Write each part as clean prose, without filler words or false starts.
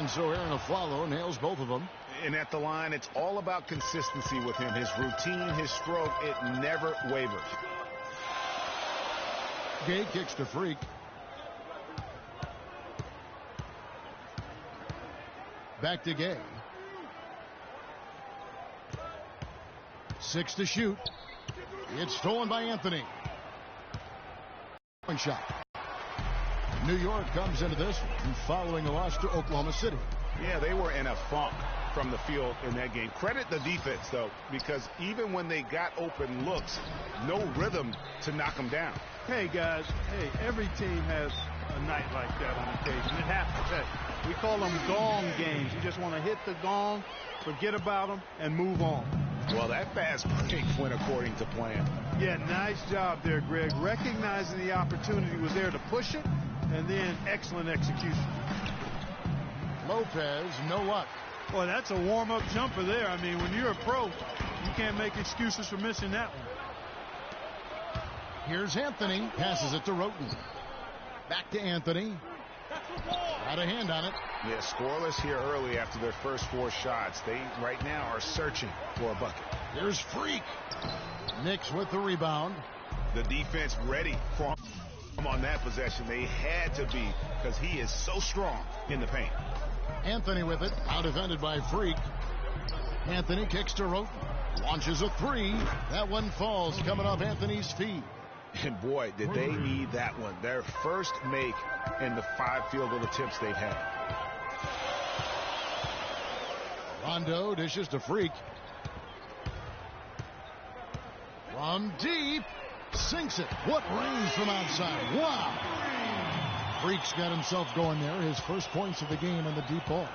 And so Aaron Aflalo nails both of them. And at the line, it's all about consistency with him. His routine, his stroke, it never wavers. Gay kicks to Freak. Back to Gay. 6 to shoot. It's stolen by Anthony. One shot. New York comes into this following a loss to Oklahoma City. Yeah, they were in a funk from the field in that game. Credit the defense, though, because even when they got open looks, no rhythm to knock them down. Hey, guys, every team has a night like that on occasion. It happens. Hey, we call them gong games. You just want to hit the gong, forget about them, and move on. Well, that fast break went according to plan. Yeah, nice job there, Greg. Recognizing the opportunity was there to push it, and then excellent execution. Lopez, no luck. Boy, that's a warm-up jumper there. I mean, when you're a pro, you can't make excuses for missing that one. Here's Anthony. Passes it to Roten. Back to Anthony. Got a hand on it. Yeah, scoreless here early after their first 4 shots. They, right now, are searching for a bucket. Here's Freak. Knicks with the rebound. The defense ready for him on that possession. They had to be, because he is so strong in the paint. Anthony with it. Out defended by Freak. Anthony kicks to Roten. Launches a 3. That one falls coming off Anthony's feet. And boy, did they need that one. Their first make in the 5 field goal attempts they've had. Rondo dishes to Freak. From deep. Sinks it. What range from outside. Wow. Freak's got himself going there. His first points of the game in the deep ball.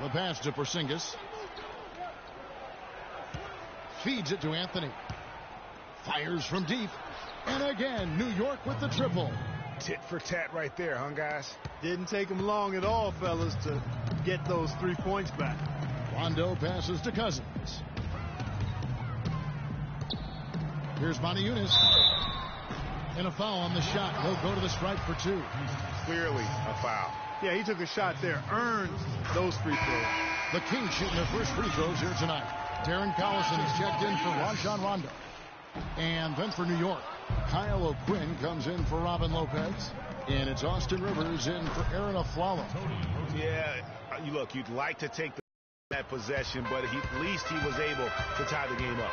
The pass to Porzingis. Feeds it to Anthony. Fires from deep. And again, New York with the triple. Tit for tat right there, huh, guys? Didn't take them long at all, fellas, to get those 3 points back. Rondo passes to Cousins. Here's Moniunas. And a foul on the shot. He'll go to the stripe for 2. Clearly a foul. Yeah, he took a shot there. Earned those free throws. The Kings shooting their first free throws here tonight. Darren Collison is checked in for Rajon Rondo. And then for New York, Kyle O'Quinn comes in for Robin Lopez. And it's Austin Rivers in for Aaron Aflalo. Yeah, look, you'd like to take that possession, but at least he was able to tie the game up.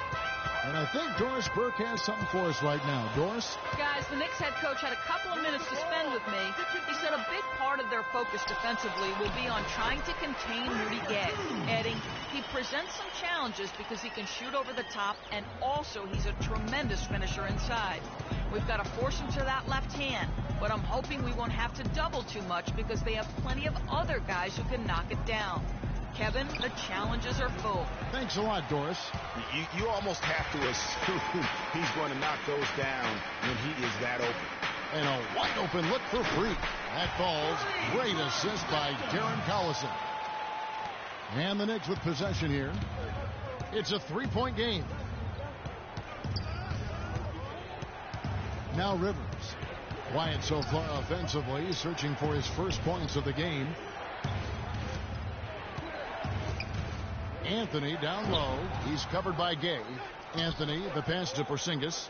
And I think Doris Burke has something for us right now. Doris? Guys, the Knicks head coach had a couple of minutes to spend with me. He said a big part of their focus defensively will be on trying to contain Rudy Gay, adding he presents some challenges because he can shoot over the top, and also he's a tremendous finisher inside. We've got to force him to that left hand, but I'm hoping we won't have to double too much because they have plenty of other guys who can knock it down. Kevin, the challenges are full. Thanks a lot, Doris. You almost have to assume he's going to knock those down when he is that open. And a wide open look for Freak. That falls. Great assist by Darren Collison. And the Knicks with possession here. It's a 3-point game. Now Rivers. Quiet so far offensively, searching for his first points of the game. Anthony down low. He's covered by Gay. Anthony, the pass to Porzingis.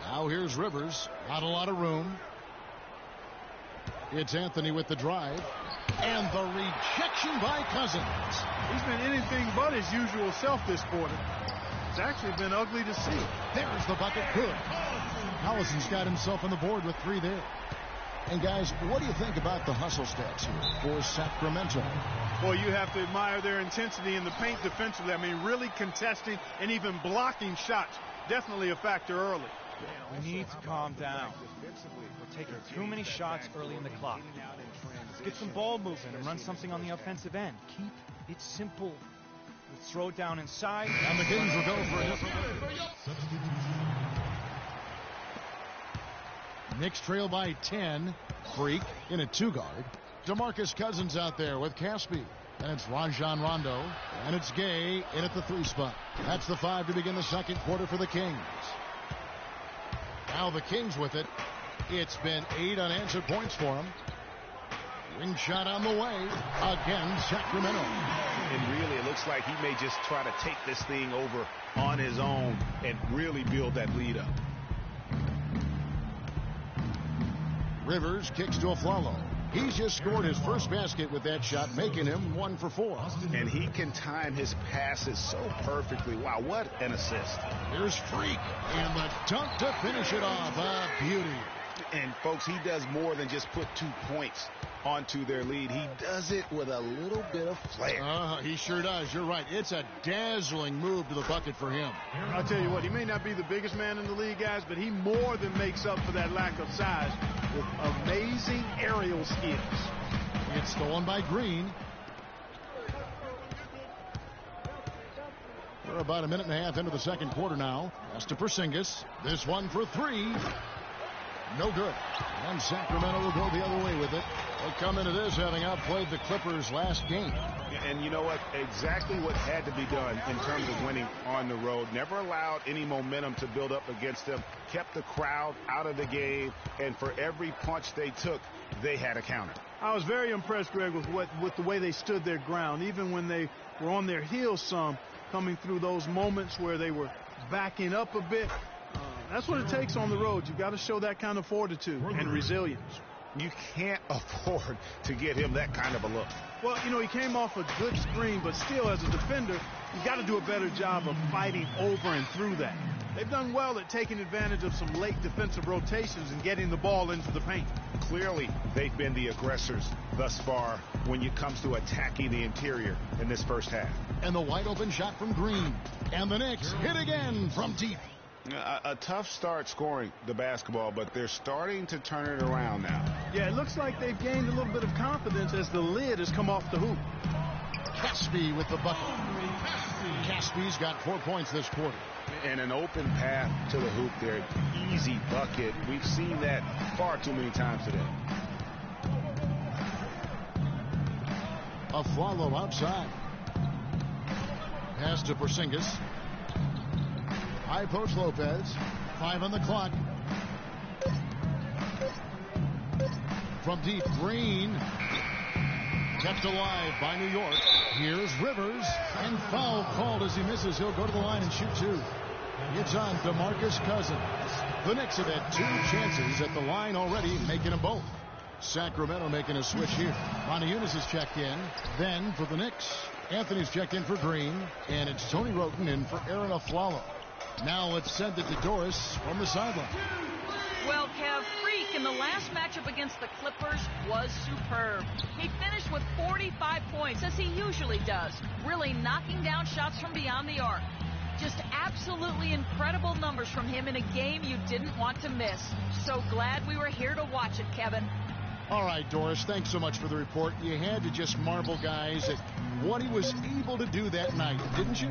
Now here's Rivers. Not a lot of room. It's Anthony with the drive. And the rejection by Cousins. He's been anything but his usual self this quarter. It's actually been ugly to see. There's the bucket. Good. Collison's got himself on the board with 3 there. And guys, what do you think about the hustle stats here for Sacramento? Boy, you have to admire their intensity in the paint defensively. I mean, really contesting and even blocking shots. Definitely a factor early. We need to calm down. We're taking too many shots early in the clock. Let's get some ball movement and run something on the offensive end. Keep it simple. Let's throw it down inside. And the Kings will go for it. Knicks trail by 10. Freak in a 2-guard. DeMarcus Cousins out there with Caspi. And it's Rajon Rondo. And it's Gay in at the 3 spot. That's the 5 to begin the second quarter for the Kings. Now the Kings with it. It's been 8 unanswered points for him. Ring shot on the way. Again, Sacramento. And really, it looks like he may just try to take this thing over on his own and really build that lead up. Rivers kicks to Aflalo. He's just scored his first basket with that shot, making him 1 for 4. And he can time his passes so perfectly. Wow, what an assist. Here's Freak, and the dunk to finish it off. A beauty. And, folks, he does more than just put 2 points onto their lead. He does it with a little bit of flair. He sure does. You're right. It's a dazzling move to the bucket for him. I'll tell you what, he may not be the biggest man in the league, guys, but he more than makes up for that lack of size with amazing aerial skills. It's stolen by Green. We're about a minute and a half into the second quarter now. Pass to Porzingis. This one for 3. No good. And Sacramento will go the other way with it. They come into this having outplayed the Clippers last game. And you know what? Exactly what had to be done in terms of winning on the road. Never allowed any momentum to build up against them. Kept the crowd out of the game. And for every punch they took, they had a counter. I was very impressed, Greg, with the way they stood their ground, even when they were on their heels some, coming through those moments where they were backing up a bit. That's what it takes on the road. You've got to show that kind of fortitude and resilience. You can't afford to get him that kind of a look. Well, you know, he came off a good screen, but still, as a defender, you've got to do a better job of fighting over and through that. They've done well at taking advantage of some late defensive rotations and getting the ball into the paint. Clearly, they've been the aggressors thus far when it comes to attacking the interior in this first half. And the wide open shot from Green. And the Knicks hit again from deep. A tough start scoring the basketball, but they're starting to turn it around now. Yeah, it looks like they've gained a little bit of confidence as the lid has come off the hoop. Caspi with the bucket. Caspi's got 4 points this quarter. And an open path to the hoop there. Easy bucket. We've seen that far too many times today. Aflalo outside. Pass to Porzingis. High post Lopez. 5 on the clock. From deep, Green. Kept alive by New York. Here's Rivers. And foul called as he misses. He'll go to the line and shoot 2. It's on DeMarcus Cousins. The Knicks have had 2 chances at the line already, making them both. Sacramento making a switch here. Moniunas is checked in. Then for the Knicks, Anthony's checked in for Green. And it's Tony Roten in for Aaron Aflalo. Now let's send it to Doris from the sideline. Well, Kev, Freak in the last matchup against the Clippers was superb. He finished with 45 points, as he usually does, really knocking down shots from beyond the arc. Just absolutely incredible numbers from him in a game you didn't want to miss. So glad we were here to watch it, Kevin. All right, Doris, thanks so much for the report. You had to just marvel, guys, at what he was able to do that night, didn't you?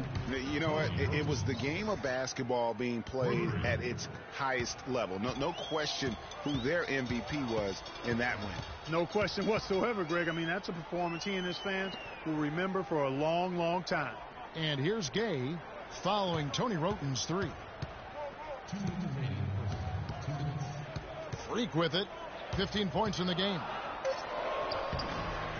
You know what? It was the game of basketball being played at its highest level. No question who their MVP was in that win. No question whatsoever, Greg. I mean, that's a performance he and his fans will remember for a long, long time. And here's Gay following Tony Roten's 3. Freak with it. 15 points in the game.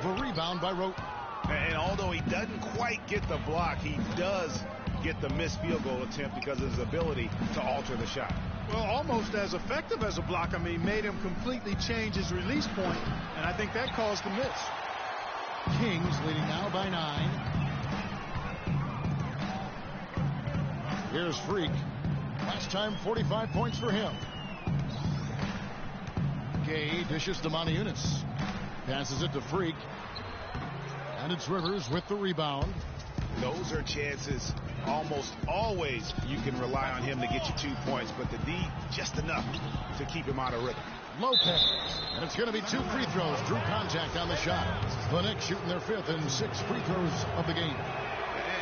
The rebound by Roten. And although he doesn't quite get the block, he does get the missed field goal attempt because of his ability to alter the shot. Well, almost as effective as a block. I mean, made him completely change his release point, and I think that caused the miss. Kings leading now by 9. Here's Freak. Last time, 45 points for him. Gay dishes to Moniunas. Passes it to Freak. And it's Rivers with the rebound. Those are chances. Almost always you can rely on him to get you 2 points, but the D just enough to keep him out of rhythm. Lopez. And it's going to be 2 free throws. Drew contact on the shot. The Knicks shooting their 5th and 6th free throws of the game.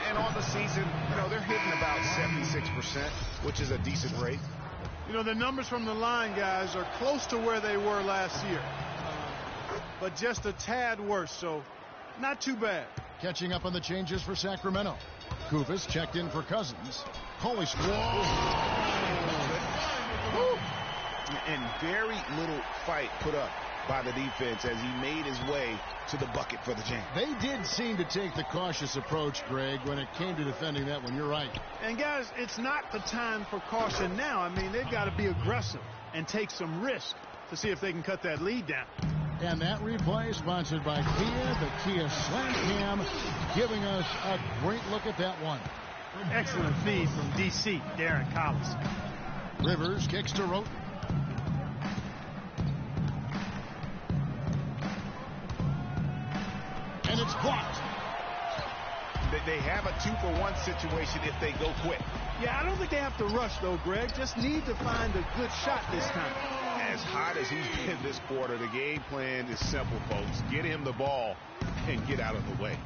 And on the season, you know, they're hitting about 76%, which is a decent rate. You know, the numbers from the line, guys, are close to where they were last year. But just a tad worse, so not too bad. Catching up on the changes for Sacramento. Kufis checked in for Cousins. Holy squall. And very little fight put up by the defense as he made his way to the bucket for the jam. They did seem to take the cautious approach, Greg, when it came to defending that one. You're right. And, guys, it's not the time for caution now. I mean, they've got to be aggressive and take some risk to see if they can cut that lead down. And that replay sponsored by Kia, the Kia Slam Cam, giving us a great look at that one. Excellent feed from D.C., Darren Collis. Rivers kicks to Roten. And it's blocked. They have a 2-for-1 situation if they go quick. Yeah, I don't think they have to rush, though, Greg. Just need to find a good shot this time. As hot as he's been this quarter, the game plan is simple, folks. Get him the ball and get out of the way.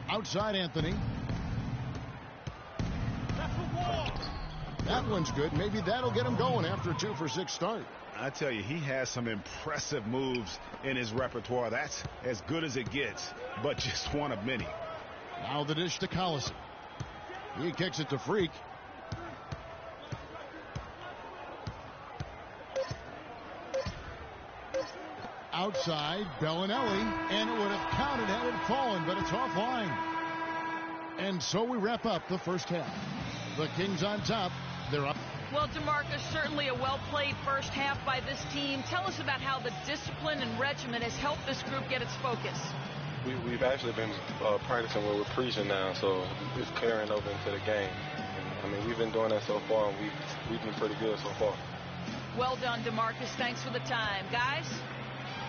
Outside Anthony. That one's good. Maybe that'll get him going after a 2-for-6 start. I tell you, he has some impressive moves in his repertoire. That's as good as it gets, but just one of many. Now the dish to Collison. He kicks it to Freak. Outside, Bellinelli, and it would have counted had it fallen, but it's offline. And so we wrap up the first half. The Kings on top. They're up. Well, DeMarcus, certainly a well-played first half by this team. Tell us about how the discipline and regimen has helped this group get its focus. We've actually been practicing what we're preaching now, so it's carrying over into the game. And, I mean, we've been doing that so far, and we've been pretty good so far. Well done, DeMarcus. Thanks for the time. Guys?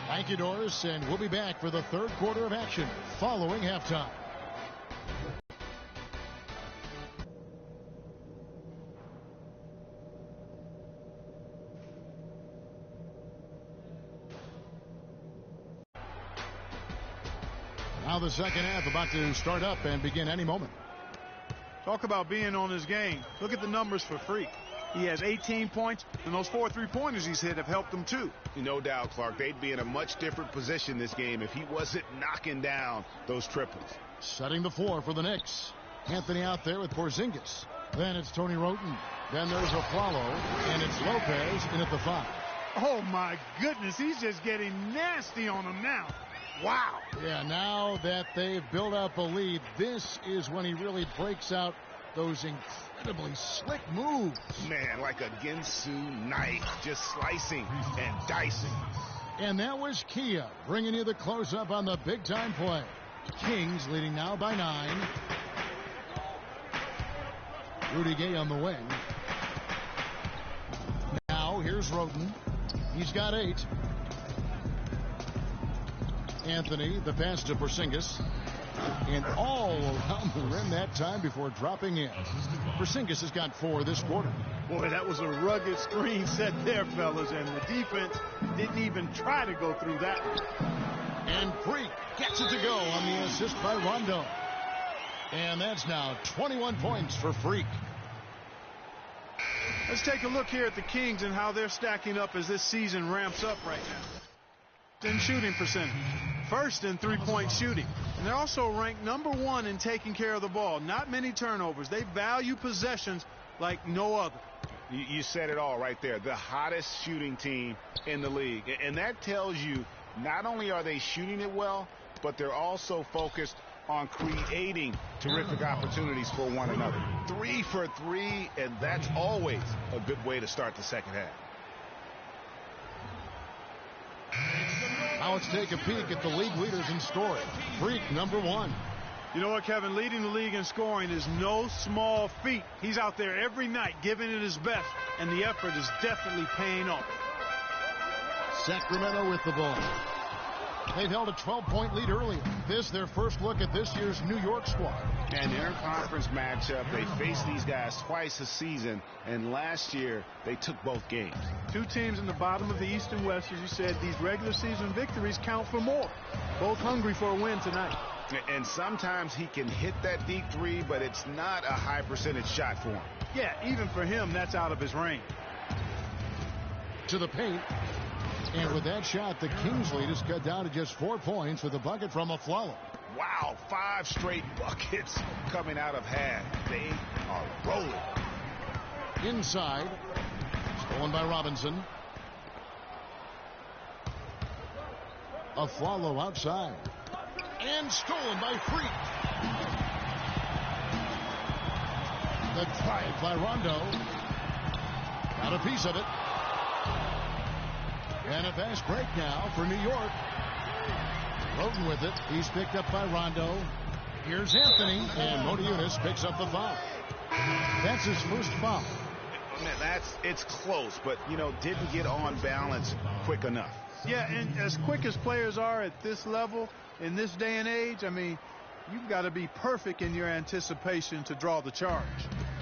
Thank you, Doris, and we'll be back for the third quarter of action following halftime. Now the second half about to start up and begin any moment. Talk about being on his game. Look at the numbers for Freak. He has 18 points, and those 4 3-pointers he's hit have helped him too. No doubt, Clark. They'd be in a much different position this game if he wasn't knocking down those triples. Setting the floor for the Knicks. Anthony out there with Porzingis. Then it's Tony Roten. Then there's a follow, and it's Lopez in at the 5. Oh, my goodness. He's just getting nasty on him now. Wow. Yeah, now that they've built up a lead, this is when he really breaks out those incredibly slick moves. Man, like a Ginsu knife, just slicing and dicing. And that was Kia bringing you the close-up on the big-time play. Kings leading now by 9. Rudy Gay on the wing. Now here's Roten. He's got 8. Anthony, the pass to Porzingis. And all around the rim that time before dropping in. Porzingis has got 4 this quarter. Boy, that was a rugged screen set there, fellas, and the defense didn't even try to go through that. And Freak gets it to go on the assist by Rondo. And that's now 21 points for Freak. Let's take a look here at the Kings and how they're stacking up as this season ramps up right now. In shooting percentage. First in three-point shooting. And they're also ranked number 1 in taking care of the ball. Not many turnovers. They value possessions like no other. You said it all right there. The hottest shooting team in the league. And that tells you not only are they shooting it well, but they're also focused on creating terrific opportunities for one another. 3 for 3, and that's always a good way to start the second half. Now let's take a peek at the league leaders in scoring. Freak, number 1. You know what, Kevin? Leading the league in scoring is no small feat. He's out there every night giving it his best, and the effort is definitely paying off. Sacramento with the ball. They've held a 12-point lead earlier. This their first look at this year's New York squad. An interconference matchup. They faced these guys twice a season, and last year they took both games. 2 teams in the bottom of the East and West, as you said. These regular season victories count for more. Both hungry for a win tonight. And sometimes he can hit that deep 3, but it's not a high percentage shot for him. Yeah, even for him, that's out of his range. To the paint. And with that shot, the Kings lead is cut down to just 4 points with a bucket from Aflalo. Wow, 5 straight buckets coming out of half. They are rolling. Inside. Stolen by Robinson. A follow outside. And stolen by Freak. The drive by Rondo. Got a piece of it. And a fast break now for New York. Roten with it. He's picked up by Rondo. Here's Anthony. And Motiejunas picks up the foul. That's his first foul. It's close, but, didn't get on balance quick enough. Yeah, and as quick as players are at this level, in this day and age, you've got to be perfect in your anticipation to draw the charge.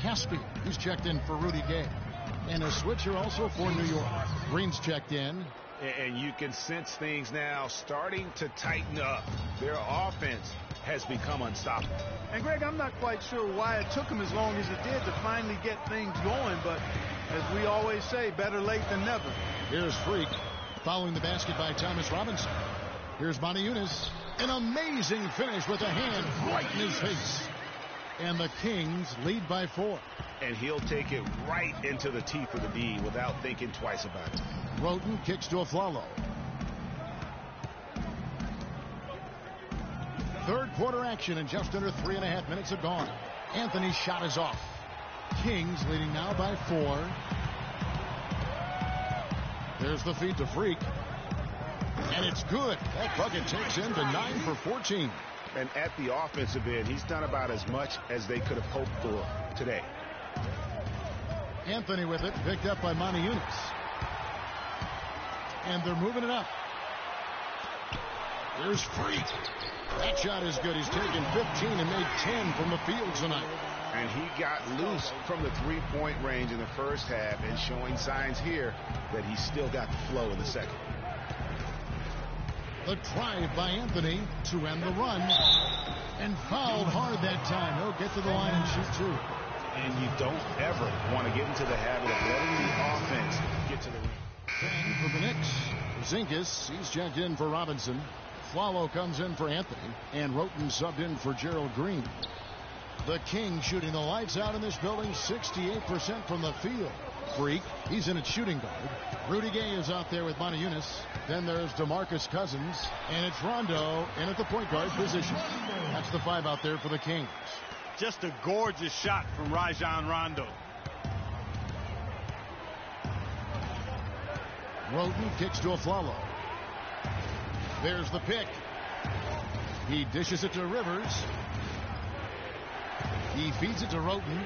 Caspi, he's checked in for Rudy Gay. And a switcher also for New York. Green's checked in. And you can sense things now starting to tighten up. Their offense has become unstoppable. And, Greg, I'm not quite sure why it took them as long as it did to finally get things going, but as we always say, better late than never. Here's Freak following the basket by Thomas Robinson. Here's Motiejunas. An amazing finish with a hand right in his face. And the Kings lead by 4. And he'll take it right into the teeth of the D without thinking twice about it. Roten kicks to Aflalo. Third quarter action, and just under 3.5 minutes have gone. Anthony's shot is off. Kings leading now by 4. There's the feed to Freak. And it's good. That bucket takes him to 9 for 14. And at the offensive end, he's done about as much as they could have hoped for today. Anthony with it, picked up by Motiejunas. And they're moving it up. There's Freak. That shot is good. He's taken 15 and made 10 from the field tonight. And he got loose from the three-point range in the first half and showing signs here that he's still got the flow in the second. The drive by Anthony to end the run. And fouled hard that time. He'll get to the line and shoot 2. And you don't ever want to get into the habit of letting the offense get to the ring. And for the Knicks, Zinkas, he's checked in for Robinson. Flalo comes in for Anthony. And Roten subbed in for Gerald Green. The Kings shooting the lights out in this building, 68% from the field. Freak, he's in at shooting guard. Rudy Gay is out there with Motiejunas. Then there's DeMarcus Cousins. And it's Rondo in at the point guard position. That's the 5 out there for the Kings. Just a gorgeous shot from Rajon Rondo. Roten kicks to Aflalo. There's the pick. He dishes it to Rivers. He feeds it to Roten.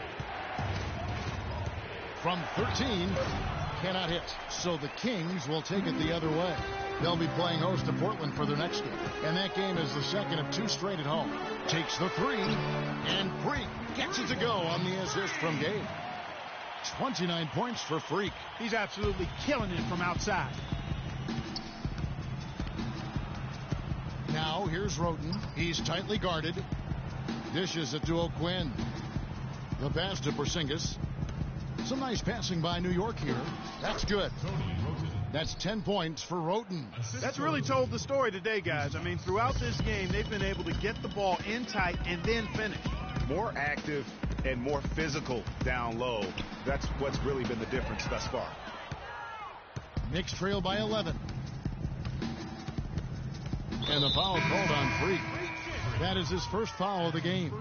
From 13, cannot hit. So the Kings will take it the other way. They'll be playing host to Portland for their next game. And that game is the second of 2 straight at home. Takes the 3, and Freak gets it to go on the assist from Gay. 29 points for Freak. He's absolutely killing it from outside. Now here's Roten. He's tightly guarded. Dishes it to O'Quinn. The pass to Porzingis. Some nice passing by New York here. That's good. That's 10 points for Roten. That's really told the story today, guys. Throughout this game, they've been able to get the ball in tight and then finish. More active and more physical down low. That's what's really been the difference thus far. Knicks trail by 11. And the foul called on Freak. That is his first foul of the game.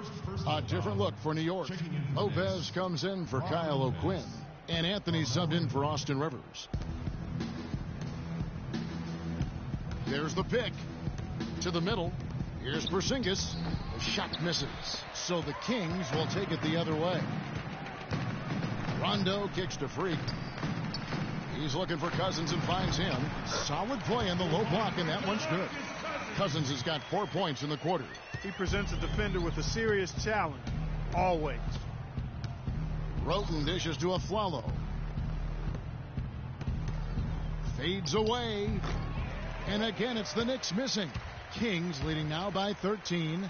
A different look for New York. Lopez comes in for Kyle O'Quinn. And Anthony subbed in for Austin Rivers. There's the pick. To the middle. Here's Porzingis. The shot misses. So the Kings will take it the other way. Rondo kicks to Freak. He's looking for Cousins and finds him. Solid play in the low block, and that one's good. Cousins has got 4 points in the quarter. He presents a defender with a serious challenge. Always. Roten dishes to Aflalo. Fades away. And again, it's the Knicks missing. Kings leading now by 13.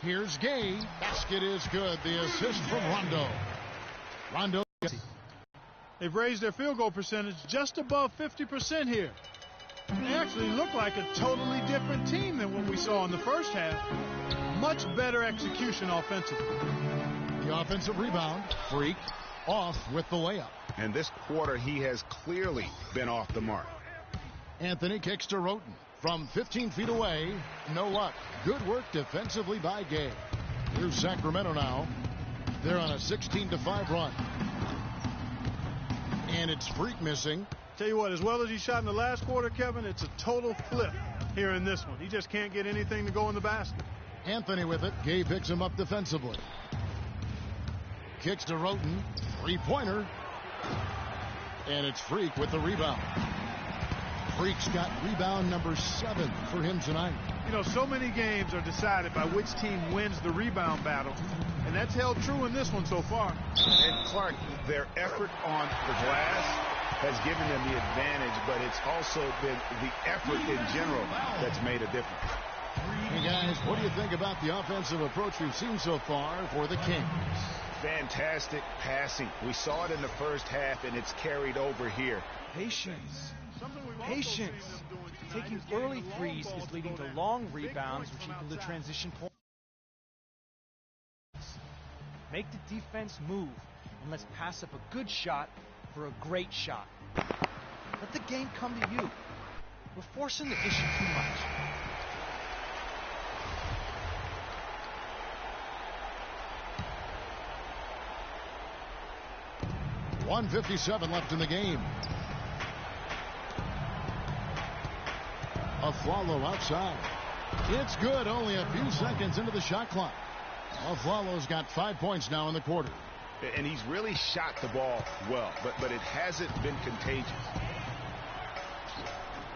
Here's Gay. Basket is good. The assist from Rondo. Rondo. They've raised their field goal percentage just above 50% here. They actually look like a totally different team than what we saw in the first half. Much better execution offensively. The offensive rebound. Freak. off with the layup. And this quarter, he has clearly been off the mark. Anthony kicks to Roten from 15 feet away. No luck. Good work defensively by Gay. Here's Sacramento now. They're on a 16-5 run. And it's Freak missing. Tell you what, as well as he shot in the last quarter, Kevin, it's a total flip here in this one. He just can't get anything to go in the basket. Anthony with it. Gay picks him up defensively. Kicks to Roten. Three-pointer. And it's Freak with the rebound. Freak's got rebound number 7 for him tonight. You know, so many games are decided by which team wins the rebound battle, and that's held true in this one so far. And Clark, their effort on the glass has given them the advantage, but it's also been the effort in general that's made a difference. Hey guys, what do you think about the offensive approach we've seen so far for the Kings? Fantastic passing. We saw it in the first half, and it's carried over here. Patience. Patience. Taking early threes is leading to long rebounds, which equal to transition points. Make the defense move, and let's pass up a good shot for a great shot. Let the game come to you. We're forcing the issue too much. .157 left in the game. Aflalo outside. It's good. Only a few seconds into the shot clock. Aflalo's got 5 points now in the quarter. And he's really shot the ball well, but it hasn't been contagious.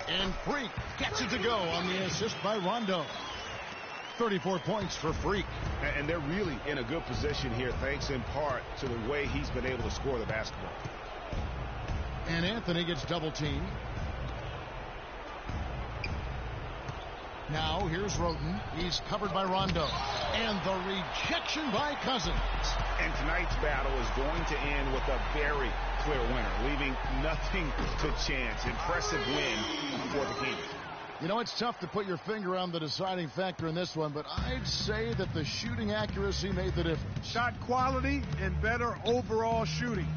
And Freak gets it to go on the assist by Rondo. 34 points for Freak. And they're really in a good position here, thanks in part to the way he's been able to score the basketball. And Anthony gets double teamed. Now here's Roten. He's covered by Rondo. And the rejection by Cousins. And tonight's battle is going to end with a very clear winner, leaving nothing to chance. Impressive win for the Kings. You know, it's tough to put your finger on the deciding factor in this one, but I'd say that the shooting accuracy made the difference. Shot quality and better overall shooting.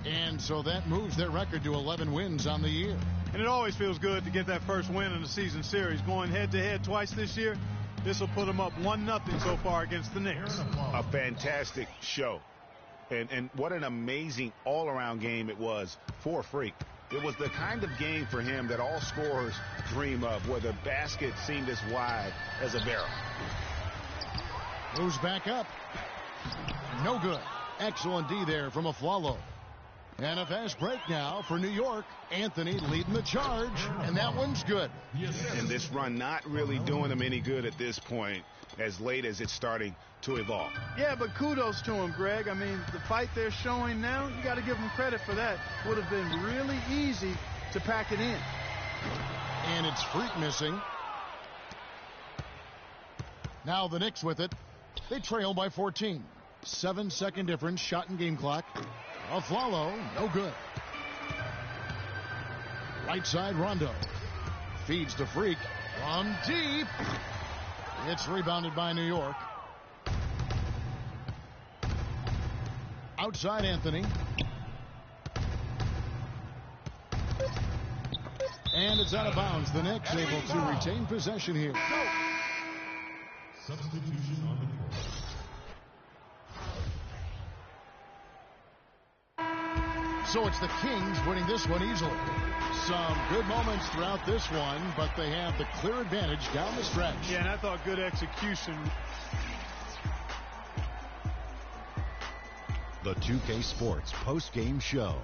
And so that moves their record to 11 wins on the year. And it always feels good to get that first win in the season series. Going head-to-head twice this year, this will put them up 1-0 so far against the Knicks. A fantastic show. And what an amazing all-around game it was for Freak. It was the kind of game for him that all scorers dream of, where the basket seemed as wide as a barrel. Moves back up. No good. Excellent D there from Aflalo. And a fast break now for New York. Anthony leading the charge, and that one's good. And this run not really doing them any good at this point, as late as it's starting to evolve. Yeah, but kudos to him, Greg. I mean, the fight they're showing now, you got to give them credit for that. Would have been really easy to pack it in. And it's Freak missing. Now the Knicks with it. They trail by 14. 7-second difference, shot and game clock. Aflalo, no good. Right side, Rondo. Feeds to Freak. From deep. It's rebounded by New York. Outside, Anthony. And it's out of bounds. The Knicks able to retain possession here. Substitution on the court. So it's the Kings winning this one easily. Some good moments throughout this one, but they have the clear advantage down the stretch. Yeah, and I thought good execution. The 2K Sports post-game show.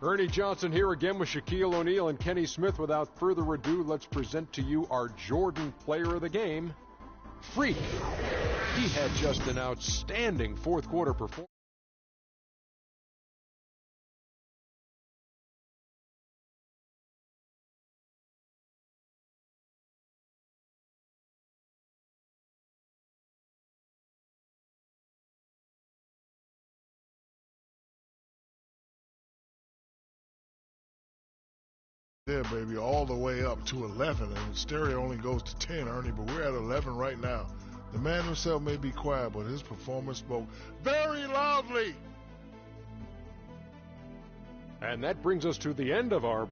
Ernie Johnson here again with Shaquille O'Neal and Kenny Smith. Without further ado, let's present to you our Jordan player of the game, Freak. He had just an outstanding fourth quarter performance. there, baby, all the way up to 11, and stereo only goes to 10, Ernie, but we're at 11 right now. The man himself may be quiet, but his performance spoke very loudly. And that brings us to the end of our